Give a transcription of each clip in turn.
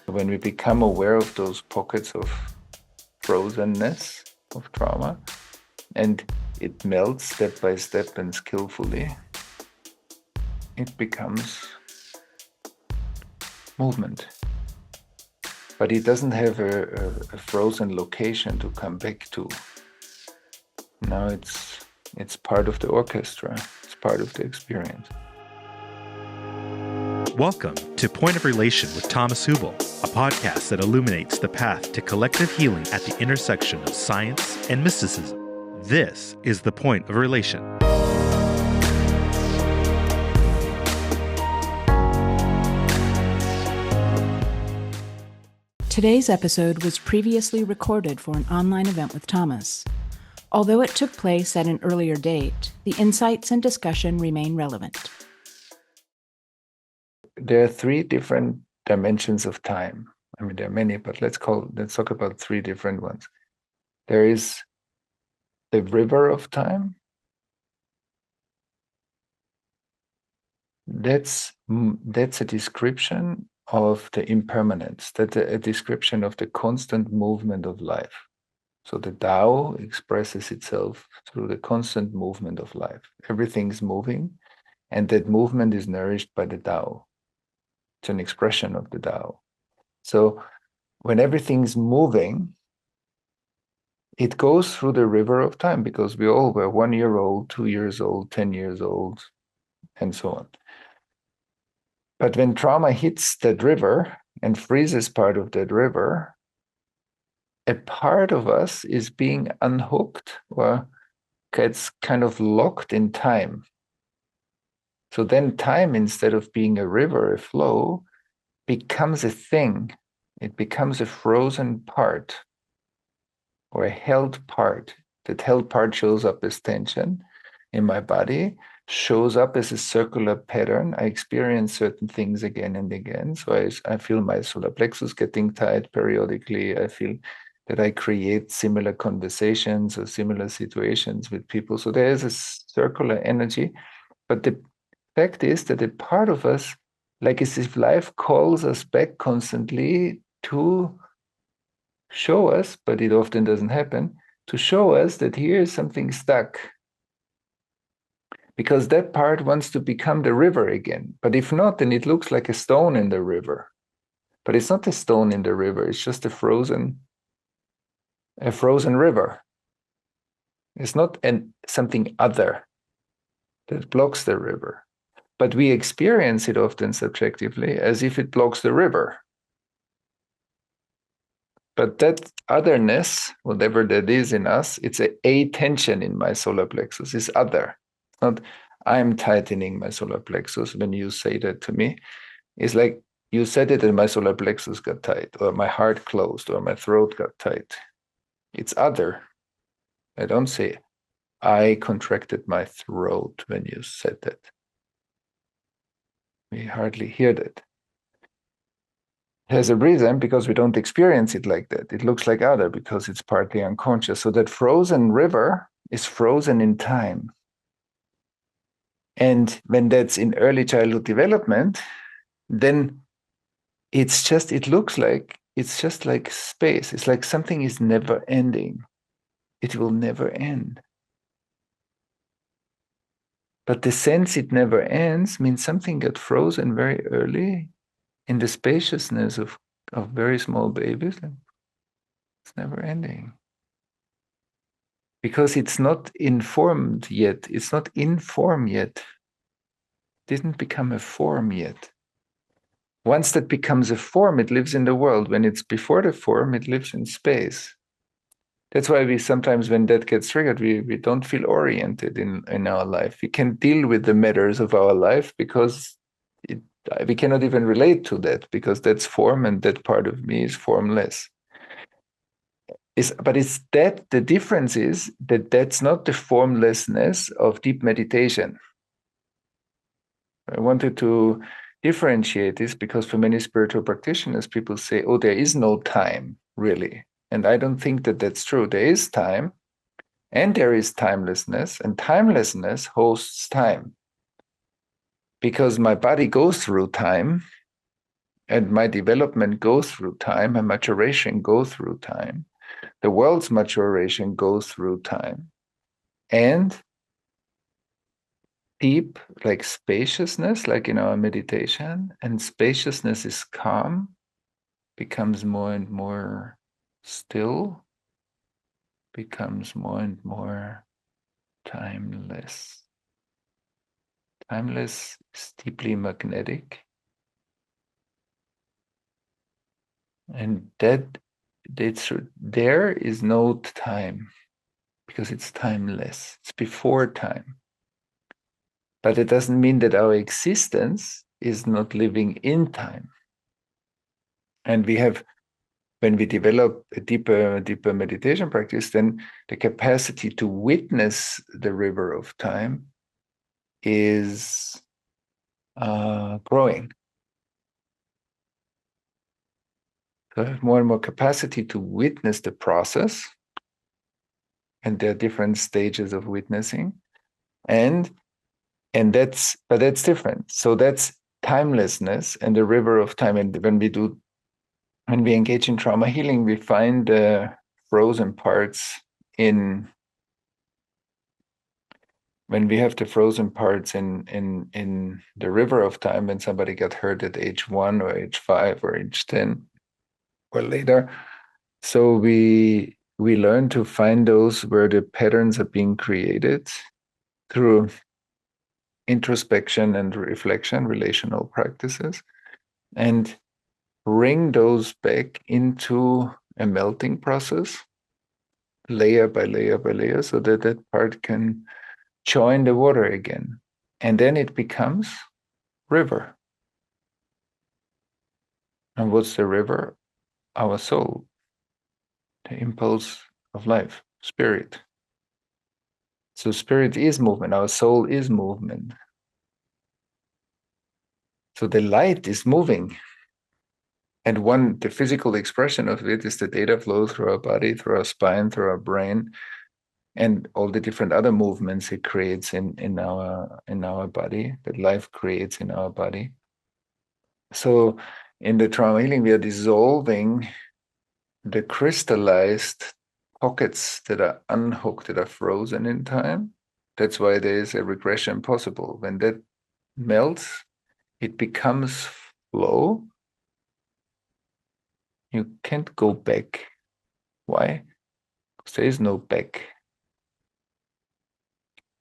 When we become aware of those pockets of frozenness, of trauma, and it melts step by step and skillfully, it becomes movement. But it doesn't have a frozen location to come back to. Now it's part of the orchestra. It's part of the experience. Welcome to Point of Relation with Thomas Hübl, a podcast that illuminates the path to collective healing at the intersection of science and mysticism. This is the Point of Relation. Today's episode was previously recorded for an online event with Thomas. Although it took place at an earlier date, the insights and discussion remain relevant. There are three different dimensions of time. I mean, there are many, but let's talk about three different ones. There is the river of time. That's a description of the impermanence. That's a description of the constant movement of life. So the Tao expresses itself through the constant movement of life. Everything's moving, and that movement is nourished by the Tao. It's an expression of the Tao. So when everything's moving, it goes through the river of time, because we all were 1 year old, 2 years old, 10 years old, and so on. But when trauma hits that river and freezes part of that river, a part of us is being unhooked or gets kind of locked in time. So then time, instead of being a river, a flow, becomes a thing. It becomes a frozen part or a held part. That held part shows up as tension in my body, shows up as a circular pattern. I experience certain things again and again. So I feel my solar plexus getting tight periodically. I feel that I create similar conversations or similar situations with people. So there is a circular energy. But the fact is that a part of us, like as if life calls us back constantly to show us, but it often doesn't happen, to show us that here is something stuck. Because that part wants to become the river again. But if not, then it looks like a stone in the river. But it's not a stone in the river, it's just a frozen river. It's not something other that blocks the river. But we experience it often subjectively as if it blocks the river. But that otherness, whatever that is in us, it's a tension in my solar plexus, is other. It's not I'm tightening my solar plexus when you say that to me. It's like you said it and my solar plexus got tight, or my heart closed, or my throat got tight. It's other. I don't say I contracted my throat when you said that. We hardly hear that. There's a reason, because we don't experience it like that. It looks like other because it's partly unconscious. So that frozen river is frozen in time. And when that's in early childhood development, then it's just like space. It's like something is never ending. It will never end. But the sense it never ends means something got frozen very early in the spaciousness of very small babies. And it's never ending. Because it's not informed yet. It's not in form yet. It didn't become a form yet. Once that becomes a form, it lives in the world. When it's before the form, it lives in space. That's why we sometimes, when that gets triggered, we don't feel oriented in our life. We can deal with the matters of our life because we cannot even relate to that, because that's form and that part of me is formless. But it's that the difference is that that's not the formlessness of deep meditation. I wanted to differentiate this because for many spiritual practitioners, people say, oh, there is no time, really. And I don't think that that's true. There is time, and there is timelessness, and timelessness hosts time. Because my body goes through time, And my development goes through time, my maturation goes through time. The world's maturation goes through time. And deep, like spaciousness, like in our meditation, and spaciousness is calm, becomes more and more still, becomes more and more timeless. Timeless is deeply magnetic. And there is no time because it's timeless. It's before time. But it doesn't mean that our existence is not living in time. And when we develop a deeper meditation practice, then the capacity to witness the river of time is growing. So I have more and more capacity to witness the process, and there are different stages of witnessing, and that's different. So that's timelessness and the river of time. And when we engage in trauma healing, we find the frozen parts in when we have the frozen parts in the river of time, when somebody got hurt at age 1 or age 5 or age 10 or later. So we learn to find those where the patterns are being created through introspection and reflection, relational practices, and bring those back into a melting process, layer by layer by layer, so that that part can join the water again. And then it becomes river. And what's the river? Our soul, the impulse of life, spirit. So spirit is movement, our soul is movement. So the light is moving. And the physical expression of it is the data flow through our body, through our spine, through our brain, and all the different other movements it creates in our body, that life creates in our body. So in the trauma healing, we are dissolving the crystallized pockets that are unhooked, that are frozen in time. That's why there is a regression possible. When that melts, it becomes flow. You can't go back. Why? Because there is no back.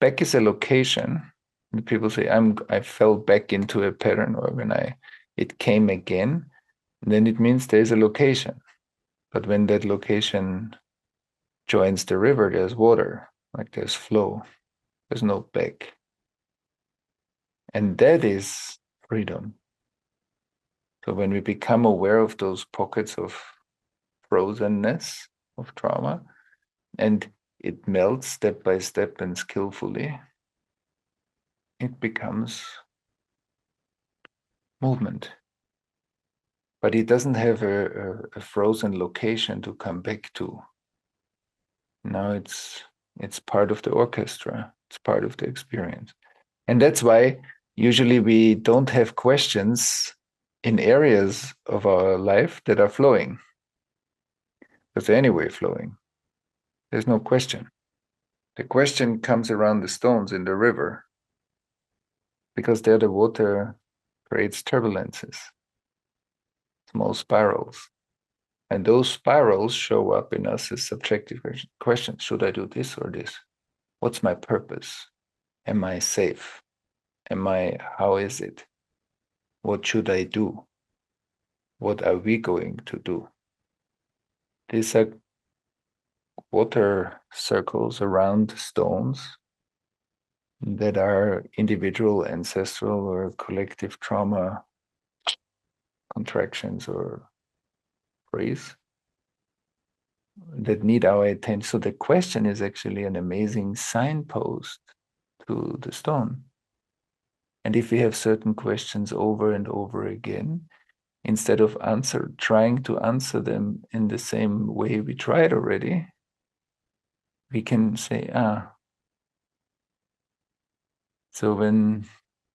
Back is a location. And people say, I fell back into a pattern, or when it came again, then it means there's a location. But when that location joins the river, there's water, like there's flow. There's no back. And that is freedom. So when we become aware of those pockets of frozenness, of trauma, and it melts step by step and skillfully, it becomes movement. But it doesn't have a frozen location to come back to. Now it's part of the orchestra. It's part of the experience. And that's why usually we don't have questions in areas of our life that are flowing. Because they're anyway flowing. There's no question. The question comes around the stones in the river, because there the water creates turbulences, small spirals. And those spirals show up in us as subjective questions. Should I do this or this? What's my purpose? Am I safe? How is it? What should I do? What are we going to do? These are water circles around stones that are individual, ancestral, or collective trauma contractions or freeze that need our attention. So the question is actually an amazing signpost to the stone. And if we have certain questions over and over again, instead of trying to answer them in the same way we tried already, we can say, so when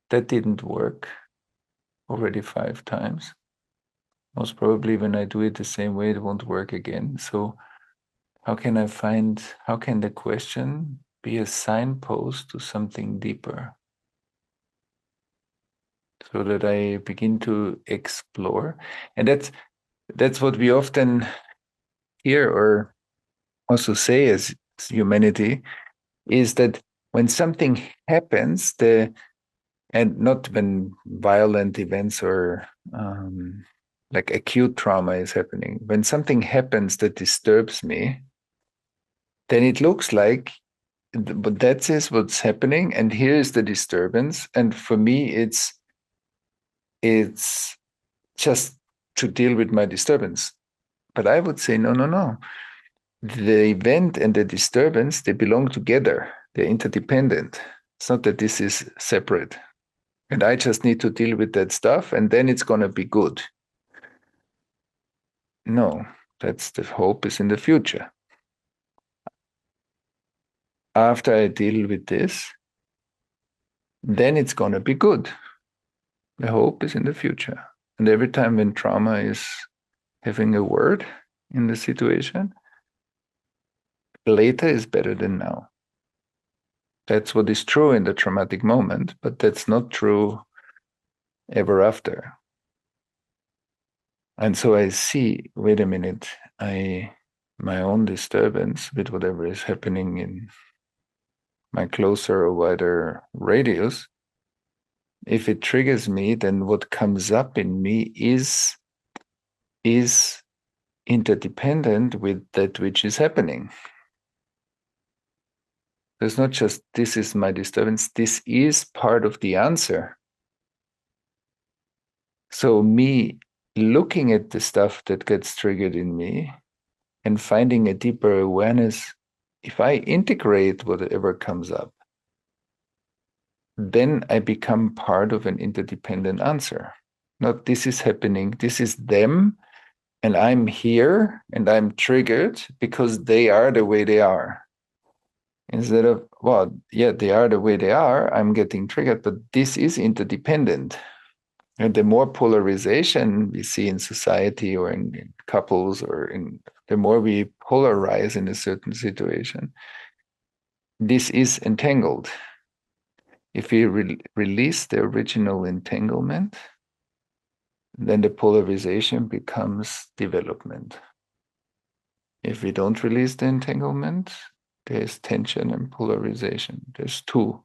that didn't work already 5 times, Most probably when I do it the same way, it won't work again. So how can the question be a signpost to something deeper? So that I begin to explore. And that's what we often hear or also say as humanity, is that when something happens, and not when violent events or like acute trauma is happening, when something happens that disturbs me, then it looks like, but that is what's happening, and here is the disturbance. And for me, it's just to deal with my disturbance. But I would say, no, no, no. The event and the disturbance, they belong together. They're interdependent. It's not that this is separate. And I just need to deal with that stuff and then it's going to be good. No, that's the hope is in the future. After I deal with this, then it's going to be good. The hope is in the future. And every time when trauma is having a word in the situation, later is better than now. That's what is true in the traumatic moment, but that's not true ever after. And so I see, wait a minute, my own disturbance with whatever is happening in my closer or wider radius, if it triggers me, then what comes up in me is interdependent with that which is happening. There's not just this is my disturbance, this is part of the answer. So me looking at the stuff that gets triggered in me and finding a deeper awareness, if I integrate whatever comes up, then I become part of an interdependent answer. Not this is happening, this is them, and I'm here and I'm triggered because they are the way they are. Instead of, well, yeah, they are the way they are, I'm getting triggered, but this is interdependent. And the more polarization we see in society or in couples or the more we polarize in a certain situation, this is entangled. If we release the original entanglement, then the polarization becomes development. If we don't release the entanglement, there's tension and polarization. There's two.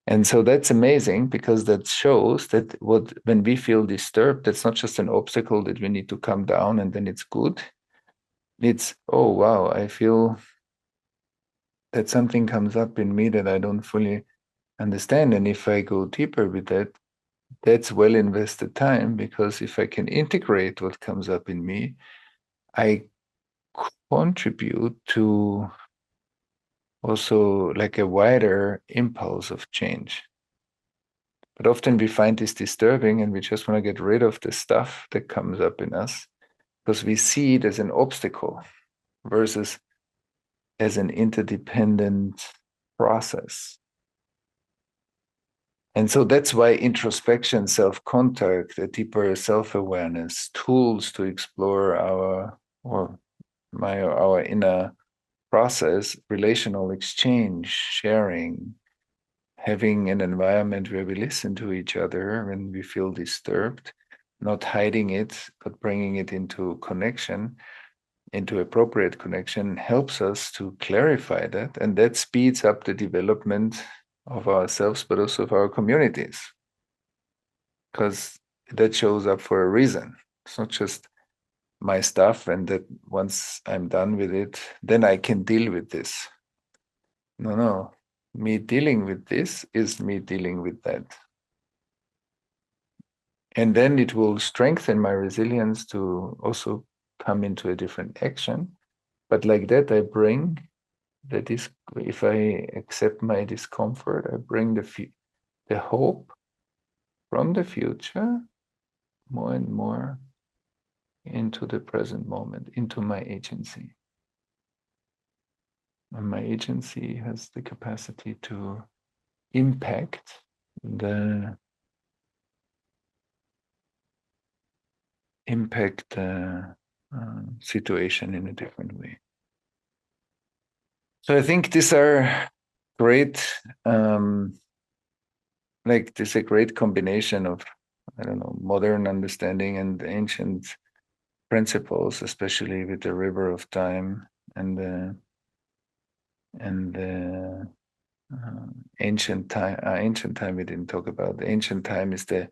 And so that's amazing because that shows that when we feel disturbed, that's not just an obstacle that we need to come down and then it's good. It's, oh, wow, I feel that something comes up in me that I don't fully understand. And if I go deeper with that, that's well invested time, because if I can integrate what comes up in me, I contribute to also like a wider impulse of change. But often we find this disturbing and we just want to get rid of the stuff that comes up in us because we see it as an obstacle versus as an interdependent process. And so that's why introspection, self-contact, a deeper self-awareness, tools to explore our inner process, relational exchange, sharing, having an environment where we listen to each other when we feel disturbed, not hiding it, but bringing it into connection, into appropriate connection, helps us to clarify that. And that speeds up the development of ourselves, but also of our communities, because that shows up for a reason. It's not just my stuff and that once I'm done with it, then I can deal with this. No, no. Me dealing with this is me dealing with that. And then it will strengthen my resilience to also come into a different action. But like that, I bring if I accept my discomfort, I bring the hope from the future more and more into the present moment, into my agency. And my agency has the capacity to impact the impact the situation in a different way. So I think these are great, this is a great combination of, modern understanding and ancient principles, especially with the river of time and the ancient time. Ancient time we didn't talk about. The ancient time is the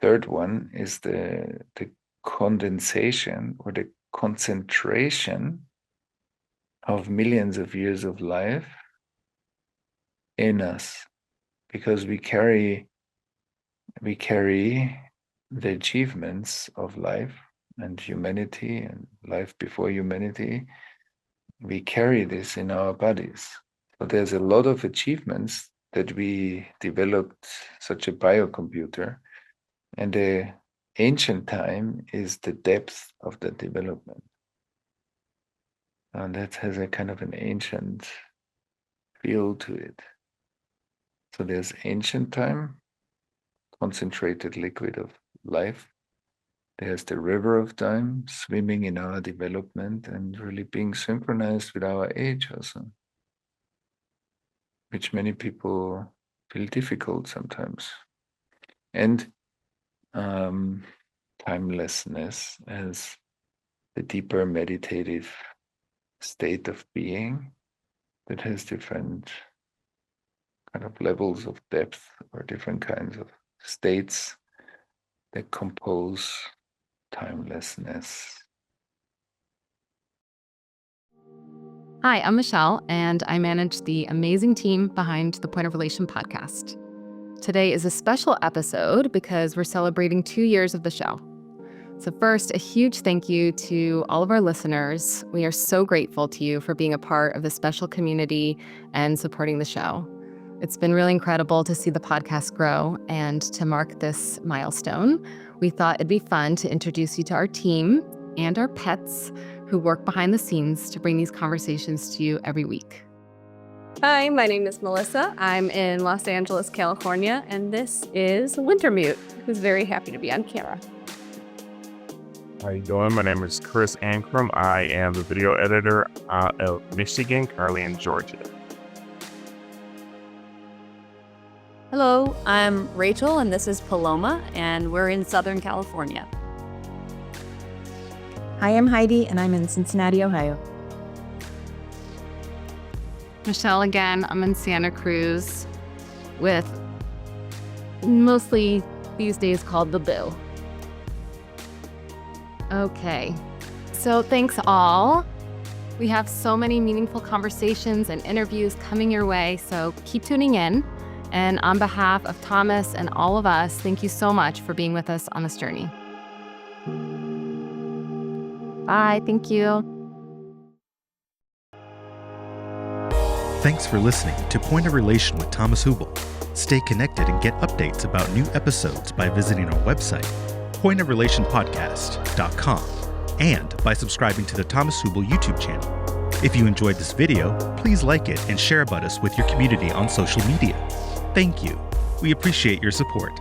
third one, is the condensation or the concentration of millions of years of life in us, because we carry the achievements of life and humanity and life before humanity. We carry this in our bodies. So there's a lot of achievements that we developed such a biocomputer, and the ancient time is the depth of the development. And that has a kind of an ancient feel to it. So there's ancient time, concentrated liquid of life. There's the river of time, swimming in our development and really being synchronized with our age also, which many people feel difficult sometimes. And timelessness as the deeper meditative state of being that has different kind of levels of depth or different kinds of states that compose timelessness. Hi, I'm Michelle, and I manage the amazing team behind the Point of Relation podcast. Today is a special episode because we're celebrating 2 years of the show. So first, a huge thank you to all of our listeners. We are so grateful to you for being a part of this special community and supporting the show. It's been really incredible to see the podcast grow, and to mark this milestone, we thought it'd be fun to introduce you to our team and our pets who work behind the scenes to bring these conversations to you every week. Hi, my name is Melissa. I'm in Los Angeles, California, and this is Wintermute, who's very happy to be on camera. How you doing? My name is Chris Ankrum. I am the video editor out of Michigan, currently in Georgia. Hello, I'm Rachel, and this is Paloma, and we're in Southern California. Hi, I'm Heidi, and I'm in Cincinnati, Ohio. Michelle again, I'm in Santa Cruz with mostly these days called the Boo. Okay, so thanks all. We have so many meaningful conversations and interviews coming your way, so keep tuning in. And on behalf of Thomas and all of us, thank you so much for being with us on this journey. Bye, thank you. Thanks for listening to Point of Relation with Thomas Hübl. Stay connected and get updates about new episodes by visiting our website, pointofrelationpodcast.com, and by subscribing to the Thomas Hübl YouTube channel. If you enjoyed this video, please like it and share about us with your community on social media. Thank you. We appreciate your support.